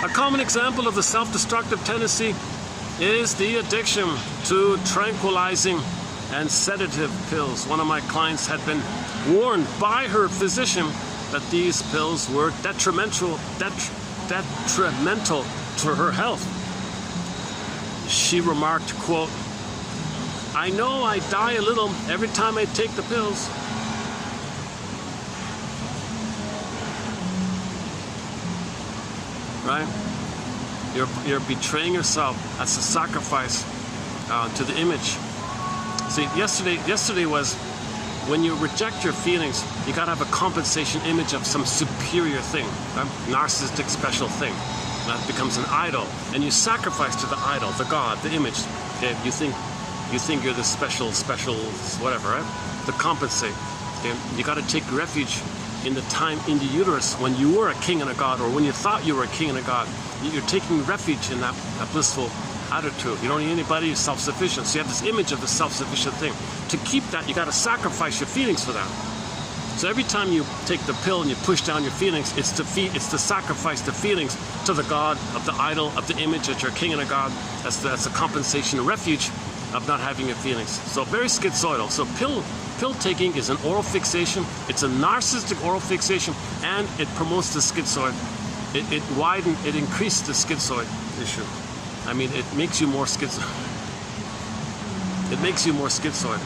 A common example of the self-destructive tendency is the addiction to tranquilizing and sedative pills. One of my clients had been warned by her physician that these pills were detrimental to her health. She remarked, quote, "I know I die a little every time I take the pills." Right? You're betraying yourself. That's a sacrifice to the image. See, yesterday was when you reject your feelings, you gotta have a compensation image of some superior thing, right? Narcissistic special thing. That becomes an idol, and you sacrifice to the idol, the God, the image. Okay, you think you're the special whatever, right? To compensate. Okay? You gotta take refuge in the time in the uterus when you were a king and a god, or when you thought you were a king and a god. You're taking refuge in that blissful attitude. You don't need anybody, you're self-sufficient. So you have this image of the self-sufficient thing. To keep that, you got to sacrifice your feelings for that. So every time you take the pill and you push down your feelings, it's to sacrifice the feelings to the god, of the idol, of the image that you're a king and a god. That's a compensation, a refuge of not having your feelings. So very schizoidal. So pill taking is an oral fixation. It's a narcissistic oral fixation, and it promotes the schizoid. It increased the schizoid issue. I mean, it makes you more schizoid. It makes you more schizoid.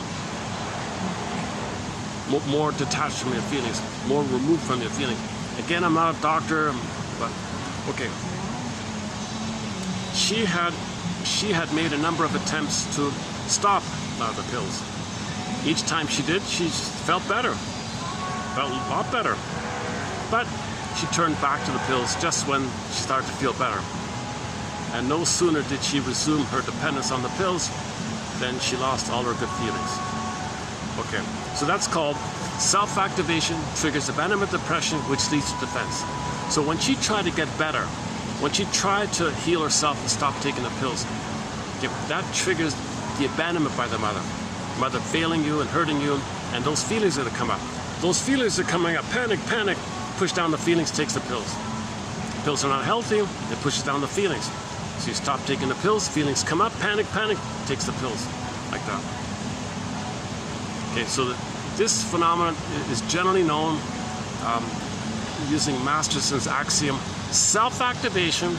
More detached from your feelings, more removed from your feelings. Again, I'm not a doctor, but okay. She had made a number of attempts to stop the pills. Each time she did, she felt better, felt a lot better. But she turned back to the pills just when she started to feel better. And no sooner did she resume her dependence on the pills than she lost all her good feelings. Okay, so that's called self-activation triggers abandonment depression, which leads to defense. So when she tried to get better, when she tried to heal herself and stop taking the pills, that triggers the abandonment by the mother failing you and hurting you, and those feelings are going to come up. Those feelings are coming up. Panic, push down the feelings, takes the pills. The pills are not healthy, it pushes down the feelings. So you stop taking the pills, feelings come up, panic, takes the pills, like that. Okay, so this phenomenon is generally known using Masterson's axiom: self-activation,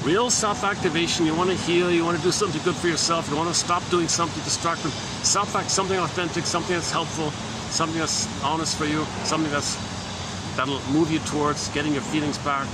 real self-activation. You want to heal, you want to do something good for yourself, you want to stop doing something destructive, something authentic, something that's helpful, something that's honest for you, something that'll move you towards getting your feelings back.